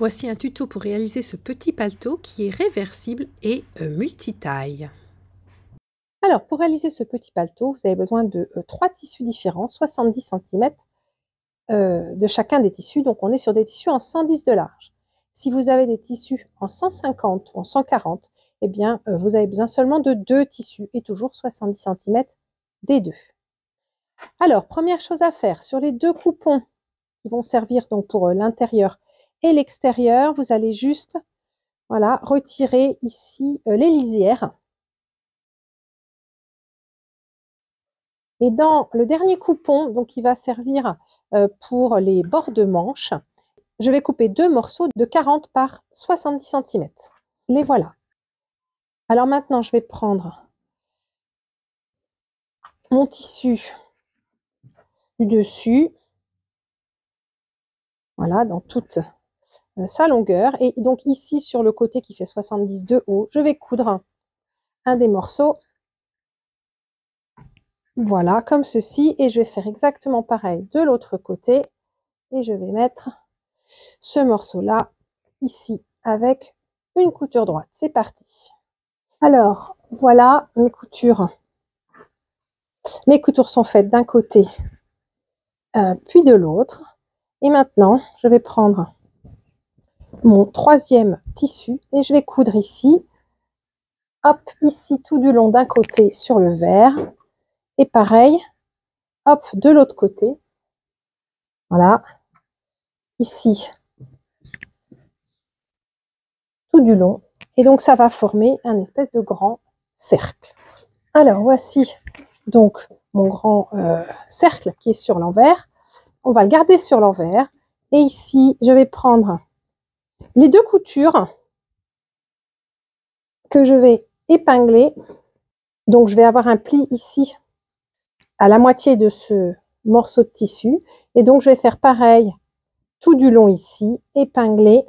Voici un tuto pour réaliser ce petit paletot qui est réversible et multitaille. Alors, pour réaliser ce petit paletot, vous avez besoin de 3 tissus différents, 70 cm de chacun des tissus. Donc, on est sur des tissus en 110 de large. Si vous avez des tissus en 150 ou en 140, eh bien, vous avez besoin seulement de 2 tissus et toujours 70 cm des deux. Alors, première chose à faire, sur les 2 coupons qui vont servir donc pour l'intérieur et l'extérieur, vous allez juste retirer ici les lisières. Et dans le dernier coupon, donc qui va servir pour les bords de manche, je vais couper 2 morceaux de 40 par 70 cm. Les voilà. Alors maintenant, je vais prendre mon tissu du dessus, voilà, dans toute sa longueur. Et donc ici, sur le côté qui fait 70 de haut, je vais coudre un des morceaux. Voilà, comme ceci. Et je vais faire exactement pareil de l'autre côté. Et je vais mettre ce morceau-là ici avec une couture droite. C'est parti. Alors, voilà mes coutures. Mes coutures sont faites d'un côté puis de l'autre. Et maintenant, je vais prendre mon troisième tissu et je vais coudre ici. Hop, ici tout du long d'un côté sur le vert. Et pareil, hop, de l'autre côté. Voilà. Ici, tout du long. Et donc, ça va former un espèce de grand cercle. Alors, voici donc mon grand cercle qui est sur l'envers. On va le garder sur l'envers. Et ici, je vais prendre les 2 coutures que je vais épingler. Donc, je vais avoir un pli ici à la moitié de ce morceau de tissu. Et donc, je vais faire pareil tout du long ici, épingler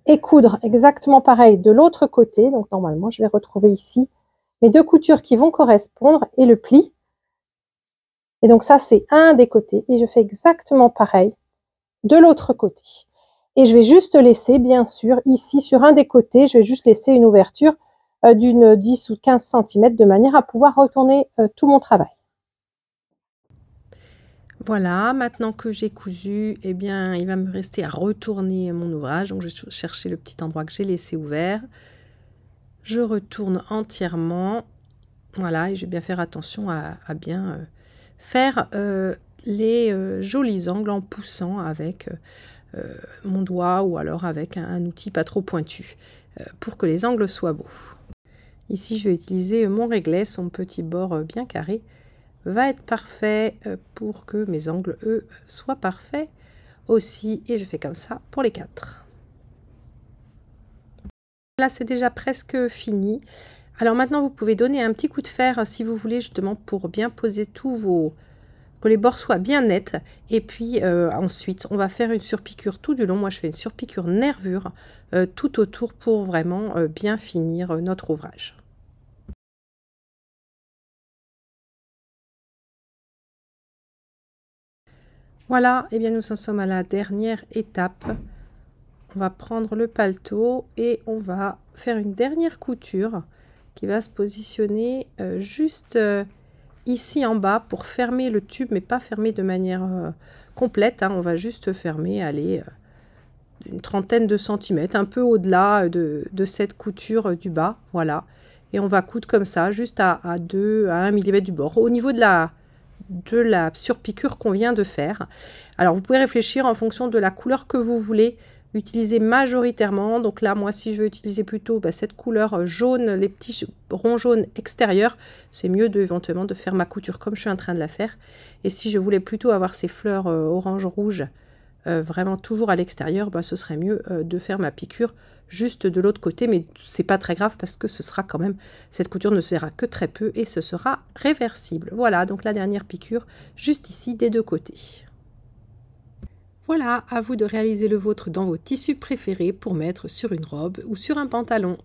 et coudre exactement pareil de l'autre côté. Donc, normalement, je vais retrouver ici mes 2 coutures qui vont correspondre et le pli. Et donc, ça, c'est un des côtés. Et je fais exactement pareil de l'autre côté. Et je vais juste laisser, bien sûr, ici, sur un des côtés, je vais juste laisser une ouverture d'une 10 ou 15 cm de manière à pouvoir retourner tout mon travail. Voilà, maintenant que j'ai cousu, eh bien, il va me rester à retourner mon ouvrage. Donc, je vais chercher le petit endroit que j'ai laissé ouvert. Je retourne entièrement. Voilà, et je vais bien faire attention à bien faire les jolis angles en poussant avec mon doigt ou alors avec un outil pas trop pointu pour que les angles soient beaux. Ici, je vais utiliser mon réglet, son petit bord bien carré va être parfait pour que mes angles, eux, soient parfaits aussi. Et je fais comme ça pour les 4. Là, c'est déjà presque fini. Alors maintenant, vous pouvez donner un petit coup de fer si vous voulez, justement, pour bien poser tous vos... que les bords soient bien nets. Et puis ensuite, on va faire une surpiqûre tout du long. Moi, je fais une surpiqûre nervure tout autour pour vraiment bien finir notre ouvrage. Voilà, et bien nous en sommes à la dernière étape. On va prendre le paletot et on va faire une dernière couture qui va se positionner juste ici en bas pour fermer le tube, mais pas fermer de manière complète. Hein. On va juste fermer, allez, une trentaine de centimètres, un peu au-delà de cette couture du bas. Voilà. Et on va coudre comme ça, juste à 1 mm du bord. Au niveau de la surpiqûre qu'on vient de faire. Alors, vous pouvez réfléchir en fonction de la couleur que vous voulez utiliser majoritairement. Donc là, moi, si je veux utiliser plutôt cette couleur jaune, les petits ronds jaunes extérieurs, c'est mieux éventuellement de faire ma couture comme je suis en train de la faire. Et si je voulais plutôt avoir ces fleurs orange-rouge vraiment toujours à l'extérieur, ce serait mieux de faire ma piqûre juste de l'autre côté, mais c'est pas très grave parce que ce sera quand même, cette couture ne se verra que très peu et ce sera réversible. Voilà, donc la dernière piqûre juste ici des 2 côtés. Voilà, à vous de réaliser le vôtre dans vos tissus préférés pour mettre sur une robe ou sur un pantalon.